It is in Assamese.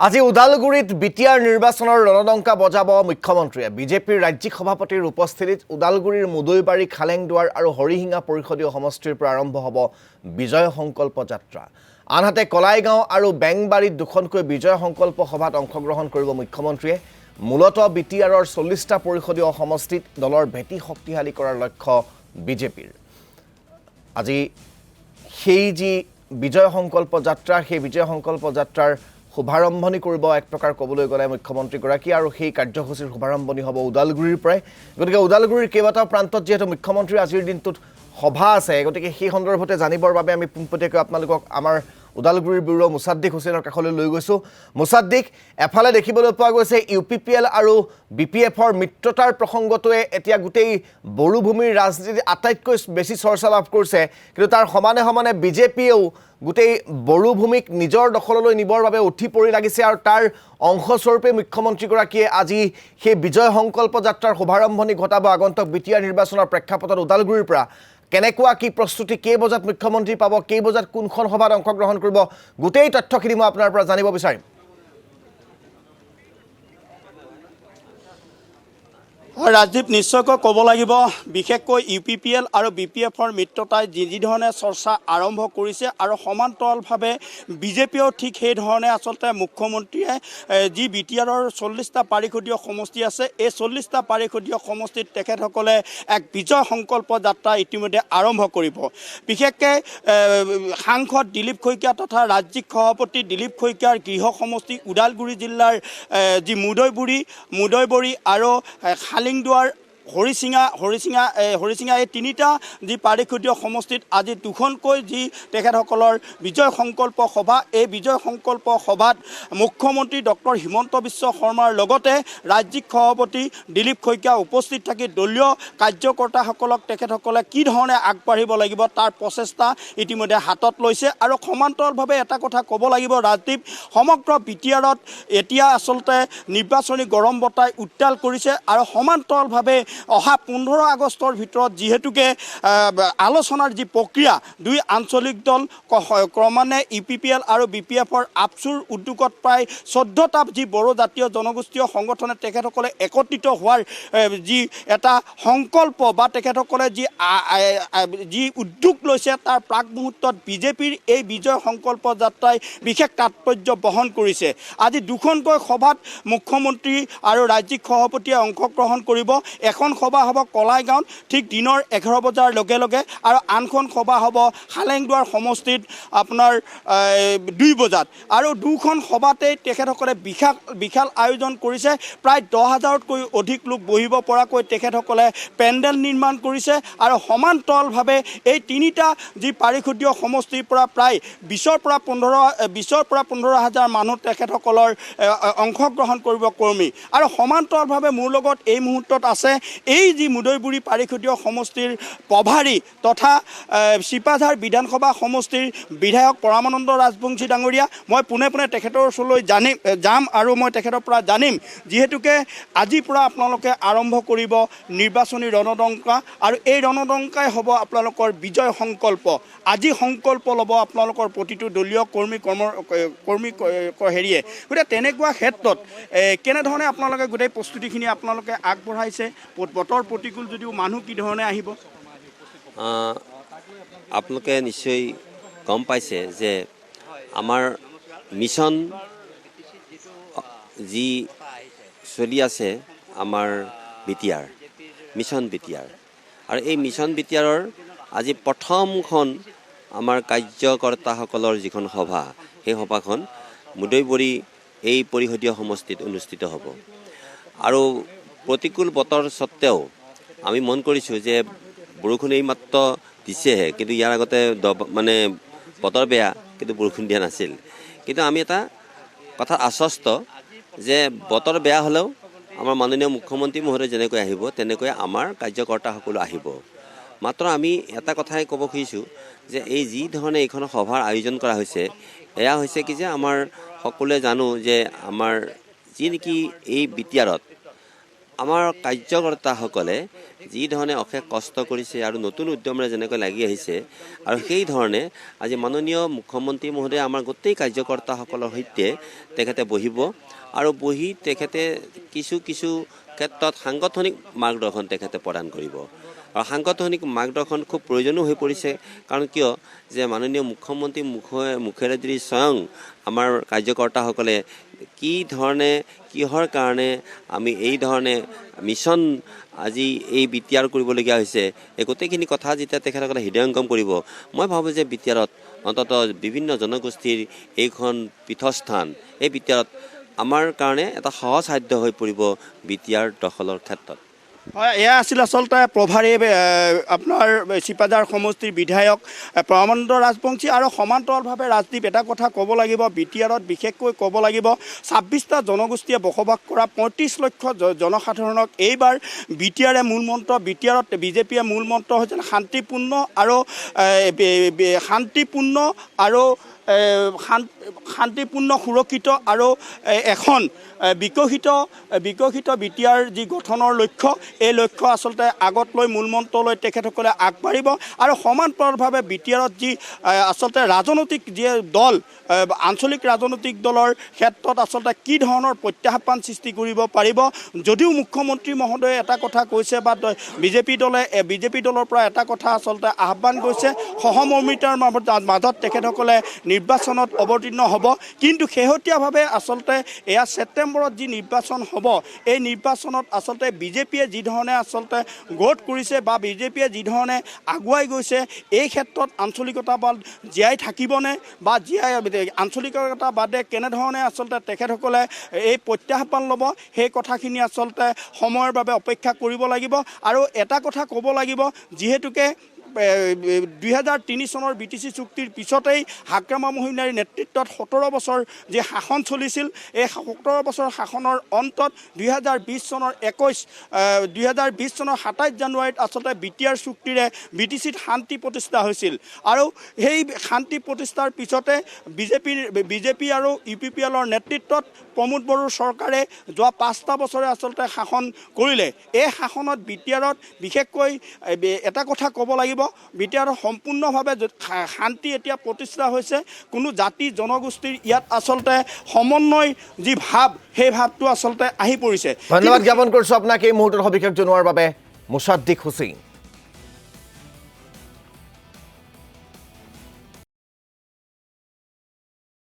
আজি ওদালগুৰিত বিটিআৰ নিৰ্বাচনৰ ৰণডংকা বজাব মুখ্যমন্ত্ৰীয়ে বিজেপিৰ ৰাজ্যিক সভাপতিৰ উপস্থিতিত ওদালগুৰিৰ মুদৈবাৰী খালেংদুৱাৰ আৰু হৰিহিঙা পৰিষদীয় সমষ্টিৰ পৰা আৰম্ভ হ'ব বিজয় সংকল্প যাত্ৰা। আনহাতে কলাইগাঁও আৰু বেংবাৰীত দুখনকৈ বিজয় সংকল্প সভাত অংশগ্ৰহণ কৰিব মুখ্যমন্ত্ৰীয়ে। মূলতঃ বিটিআৰৰ 40টা পৰিষদীয় সমষ্টিত দলৰ ভেটি শক্তিশালী কৰাৰ লক্ষ্য বিজেপিৰ। আজি সেই যি বিজয় সংকল্প যাত্ৰা সেই বিজয় সংকল্প যাত্ৰাৰ শুভাৰম্ভণি কৰিব এক প্ৰকাৰ ক'বলৈ গ'লে মুখ্যমন্ত্ৰীগৰাকী আৰু সেই কাৰ্যসূচীৰ শুভাৰম্ভণি হ'ব ওদালগুৰিৰ পৰাই। গতিকে ওদালগুৰিৰ কেইবাটাও প্ৰান্তত যিহেতু মুখ্যমন্ত্ৰীৰ আজিৰ দিনটোত সভা আছে, গতিকে সেই সন্দৰ্ভতে জানিবৰ বাবে আমি পোনপটীয়াকৈ আপোনালোকক আমাৰ ওদালগুৰিৰ ব্যুৰ মুছাদ্দিক হুছেইনৰ কাষলৈ লৈ গৈছোঁ। মুছাদ্দিক, এফালে দেখিবলৈ পোৱা গৈছে UPPL আৰু BPFৰ মিত্ৰতাৰ প্ৰসংগটোৱে এতিয়া গোটেই বড়োভূমিৰ ৰাজনীতিত আটাইতকৈ বেছি চৰ্চা লাভ কৰিছে, কিন্তু তাৰ সমানে সমানে বিজেপিয়েও গোটেই বড়োভূমিক নিজৰ দখললৈ নিবৰ বাবে উঠি পৰি লাগিছে আৰু তাৰ অংশস্বৰূপে মুখ্যমন্ত্ৰীগৰাকীয়ে আজি সেই বিজয় সংকল্প যাত্ৰাৰ শুভাৰম্ভণি ঘটাব আগন্তুক বিটিআৰ নিৰ্বাচনৰ প্ৰেক্ষাপটত ওদালগুৰিৰ পৰা। কেনেকুৱা কি প্ৰস্তুতি, কেই বজাত মুখ্যমন্ত্ৰী পাব, কেই বজাত কোনখন সভাত অংশগ্ৰহণ কৰিব, গোটেই তথ্যখিনি মই আপোনাৰ পৰা জানিব বিচাৰিম। ৰাজীৱ, নিশ্চয়কৈ ক'ব লাগিব, বিশেষকৈ UPPL আৰু BPFৰ মিত্ৰতাই যি ধৰণে চৰ্চা আৰম্ভ কৰিছে আৰু সমান্তৰালভাৱে বিজেপিয়েও ঠিক সেই ধৰণে আচলতে মুখ্যমন্ত্ৰীয়ে যি বিটিআৰৰ 40টা পাৰিষদীয় সমষ্টি আছে, এই 40টা পাৰিষদীয় সমষ্টিত তেখেতসকলে এক বিজয় সংকল্প যাত্ৰা ইতিমধ্যে আৰম্ভ কৰিব। বিশেষকৈ সাংসদ দিলীপ শইকীয়া তথা ৰাজ্যিক সভাপতি দিলীপ শইকীয়াৰ গৃহ সমষ্টি ওদালগুৰি জিলাৰ যি মুদৈবৰী আৰু খালিংদুৱাৰ হৰিচিঙা এই তিনিটা যি পাৰিষদীয় সমষ্টিত আজি দুখনকৈ যি তেখেতসকলৰ বিজয় সংকল্প সভা, এই বিজয় সংকল্প সভাত মুখ্যমন্ত্ৰী ডক্টৰ হিমন্ত বিশ্ব শৰ্মাৰ লগতে ৰাজ্যিক সভাপতি দিলীপ শইকীয়া উপস্থিত থাকি দলীয় কাৰ্যকৰ্তাসকলক তেখেতসকলে কি ধৰণে আগবাঢ়িব লাগিব তাৰ প্ৰচেষ্টা ইতিমধ্যে হাতত লৈছে। আৰু সমান্তৰালভাৱে এটা কথা ক'ব লাগিব ৰাজদীপ, সমগ্ৰ বিটিআৰত এতিয়া আচলতে নিৰ্বাচনী গৰম বতাই উত্তাল কৰিছে আৰু সমান্তৰালভাৱে অহা 15 আগষ্টৰ ভিতৰত যিহেতুকে আলোচনাৰ যি প্ৰক্ৰিয়া, দুই আঞ্চলিক দল ক্ৰমান্বয়ে UPPL আৰু BPFৰ আপচুৰ উদ্যোগত প্ৰায় 14টা যি বড়ো জাতীয় জনগোষ্ঠীয় সংগঠনে তেখেতসকলে একত্ৰিত হোৱাৰ যি এটা সংকল্প বা তেখেতসকলে যি উদ্যোগ লৈছে তাৰ প্ৰাক মুহূৰ্তত বিজেপিৰ এই বিজয় সংকল্প যাত্ৰাই বিশেষ তাৎপৰ্য বহন কৰিছে। আজি দুখনকৈ সভাত মুখ্যমন্ত্ৰী আৰু ৰাজ্যিক সভাপতিয়ে অংশগ্ৰহণ কৰিব। এখন সভা হ'ব কলাইগাঁৱত ঠিক দিনৰ 11 বজাৰ লগে লগে আৰু আনখন সভা হ'ব খালেংদুৱাৰ সমষ্টিত আপোনাৰ 2 বজাত। আৰু দুখন সভাতেই তেখেতসকলে বিশাল আয়োজন কৰিছে। প্ৰায় 10,000তকৈ অধিক লোক বহিব পৰাকৈ তেখেতসকলে পেণ্ডেল নিৰ্মাণ কৰিছে আৰু সমান্তৰালভাৱে এই তিনিটা যি পাৰিষদীয় সমষ্টিৰ পৰা প্ৰায় 20ৰ পৰা 15,000 মানুহ তেখেতসকলৰ অংশগ্ৰহণ কৰিব কৰ্মী। আৰু সমান্তৰালভাৱে মোৰ লগত এই মুহূৰ্তত আছে এই যি মুদৈবুৰী পাৰিষদীয় সমষ্টিৰ প্ৰভাৰী তথা চিপাঝাৰ বিধানসভা সমষ্টিৰ বিধায়ক পৰমানন্দ ৰাজবংশী ডাঙৰীয়া। মই পোনে তেখেতৰ ওচৰলৈ যাম আৰু মই তেখেতৰ পৰা জানিম, যিহেতুকে আজিৰ পৰা আপোনালোকে আৰম্ভ কৰিব নিৰ্বাচনী ৰণডংকা আৰু এই ৰণডংকাই হ'ব আপোনালোকৰ বিজয় সংকল্প। আজি সংকল্প ল'ব আপোনালোকৰ প্ৰতিটো দলীয় কৰ্মী গতিকে তেনেকুৱা ক্ষেত্ৰত কেনেধৰণে আপোনালোকে গোটেই প্ৰস্তুতিখিনি আপোনালোকে আগবঢ়াইছে? বতৰ প্ৰতিকূল যদিও মানুহ কি ধৰণে আহিব? আপোনালোকে নিশ্চয় গম পাইছে যে আমাৰ মিছন যি চলি আছে আমাৰ মিছন বিটিআৰ আৰু এই মিছন বিটিআৰৰ আজি প্ৰথমখন আমাৰ কাৰ্যকৰ্তাসকলৰ যিখন সভা, সেই সভাখন মুদৈবৰী এই পৰিষদীয় সমষ্টিত অনুষ্ঠিত হ'ব। আৰু প্ৰতিকূল বতৰ স্বত্তেও আমি মন কৰিছোঁ যে বৰষুণ এইমাত্ৰ দিছেহে, কিন্তু ইয়াৰ আগতে বতৰ বেয়া কিন্তু বৰষুণ দিয়া নাছিল। কিন্তু আমি এটা কথা আশ্বস্ত যে বতৰ বেয়া হ'লেও আমাৰ মাননীয় মুখ্যমন্ত্ৰী মহোদয় যেনেকৈ আহিব তেনেকৈ আমাৰ কাৰ্যকৰ্তাসকলো আহিব। মাত্ৰ আমি এটা কথাই ক'ব খুজিছোঁ যে এই যি ধৰণে এইখন সভাৰ আয়োজন কৰা হৈছে, এয়া হৈছে কি যে আমাৰ সকলোৱে জানো যে আমাৰ যি নেকি এই বিটিআৰত আমাৰ কাৰ্যকৰ্তাসকলে যি ধৰণে অশেষ কষ্ট কৰিছে আৰু নতুন উদ্যমেৰে যেনেকৈ লাগি আহিছে আৰু সেই ধৰণে আজি মাননীয় মুখ্যমন্ত্ৰী মহোদয়ে আমাৰ গোটেই কাৰ্যকৰ্তাসকলৰ সৈতে তেখেতে বহিব আৰু বহি তেখেতে কিছু ক্ষেত্ৰত সাংগঠনিক মাৰ্গদৰ্শন তেখেতে প্ৰদান কৰিব আৰু সাংগঠনিক মাৰ্গদৰ্শন খুব প্ৰয়োজনীয় হৈ পৰিছে কাৰণ কিয় যে মাননীয় মুখ্যমন্ত্ৰী মুখেৰে যদি স্বয়ং আমাৰ কাৰ্যকৰ্তাসকলে কি ধৰণে কিহৰ কাৰণে আমি এই ধৰণে মিছন আজি এই বিটিআৰ কৰিবলগীয়া হৈছে এই গোটেইখিনি কথা যেতিয়া তেখেতসকলে হৃদয়ংগম কৰিব মই ভাবোঁ যে বিটিআৰত অন্ততঃ বিভিন্ন জনগোষ্ঠীৰ এইখন পীঠস্থান এই বিটিআৰত আমাৰ কাৰণে এটা সহজসাধ্য হৈ পৰিব বিটিআৰ দখলৰ ক্ষেত্ৰত হয় এয়া আছিল আচলতে প্ৰভাৰী আপোনাৰ চিপাঝাৰ সমষ্টিৰ বিধায়ক প্ৰমানন্দ ৰাজবংশী আৰু সমান্তৰালভাৱে ৰাজদীপ এটা কথা ক'ব লাগিব বিটিআৰত বিশেষকৈ ক'ব লাগিব ২৬টা জনগোষ্ঠীয়ে বসবাস কৰা ৩৫ লক্ষ জনসাধাৰণক এইবাৰ বিটিআৰে মূল মন্ত্ৰ বিটিআৰত বিজেপিয়ে মূল মন্ত্ৰ হৈছে শান্তিপূৰ্ণ আৰু শান্তিপূৰ্ণ সুৰক্ষিত আৰু এখন বিকশিত বিটিআৰ যি গঠনৰ লক্ষ্য এই লক্ষ্য আচলতে আগত লৈ মূল মন্ত্ৰলৈ তেখেতসকলে আগবাঢ়িব আৰু সমান্তৰালভাৱে বিটিআৰত যি আচলতে ৰাজনৈতিক যি দল আঞ্চলিক ৰাজনৈতিক দলৰ ক্ষেত্ৰত আচলতে কি ধৰণৰ প্ৰত্যাহ্বান সৃষ্টি কৰিব পাৰিব যদিও মুখ্যমন্ত্ৰী মহোদয়ে এটা কথা কৈছে বা বিজেপি দলৰ পৰা এটা কথা আচলতে আহ্বান কৰিছে সহমৰ্মিতাৰ মাজত তেখেতসকলে নিৰ্বাচনত অৱতীৰ্ণ হ'ব কিন্তু শেহতীয়াভাৱে আচলতে এয়া ছেপ্টেম্বৰত যি নিৰ্বাচন হ'ব এই নিৰ্বাচনত আচলতে বিজেপিয়ে যি ধৰণে আচলতে গ্ৰথ কৰিছে বা বিজেপিয়ে যি ধৰণে আগুৱাই গৈছে এই ক্ষেত্ৰত আঞ্চলিকতাবাদ জীয়াই থাকিবনে বা আঞ্চলিকতাবাদে কেনেধৰণে আচলতে তেখেতসকলে এই প্ৰত্যাহ্বান ল'ব সেই কথাখিনি আচলতে সময়ৰ বাবে অপেক্ষা কৰিব লাগিব আৰু এটা কথা ক'ব লাগিব যিহেতুকে ২০০৩ চনৰ BTC চুক্তিৰ পিছতেই হাগ্ৰামা মহিলাৰ নেতৃত্বত ১৭ বছৰ যি শাসন চলিছিল এই ১৭ বছৰ শাসনৰ অন্তত ২০২০ চনৰ ২৭ জানুৱাৰীত আচলতে বিটিআৰ চুক্তিৰে BTCত শান্তি প্ৰতিষ্ঠা হৈছিল আৰু সেই শান্তি প্ৰতিষ্ঠাৰ পিছতে বিজেপি আৰু UPPLৰ নেতৃত্বত প্ৰমোদ বড়োৰ চৰকাৰে যোৱা ৫টা বছৰে আচলতে শাসন কৰিলে এই শাসনত বিটিআৰত বিশেষকৈ এটা কথা ক'ব লাগিব বিটিআৰ সম্পূৰ্ণভাৱে শান্তি এতিয়া প্ৰতিষ্ঠা হৈছে কোনো জাতি জনগোষ্ঠীৰ ইয়াত আচলতে সমন্বয় যি ভাৱ সেই ভাৱটো আচলতে আহি পৰিছে ধন্যবাদ জ্ঞাপন কৰিছোঁ আপোনাক এই মুহূৰ্তত সবিশেষ জনোৱাৰ বাবে মুছাদ্দিক হুছেইন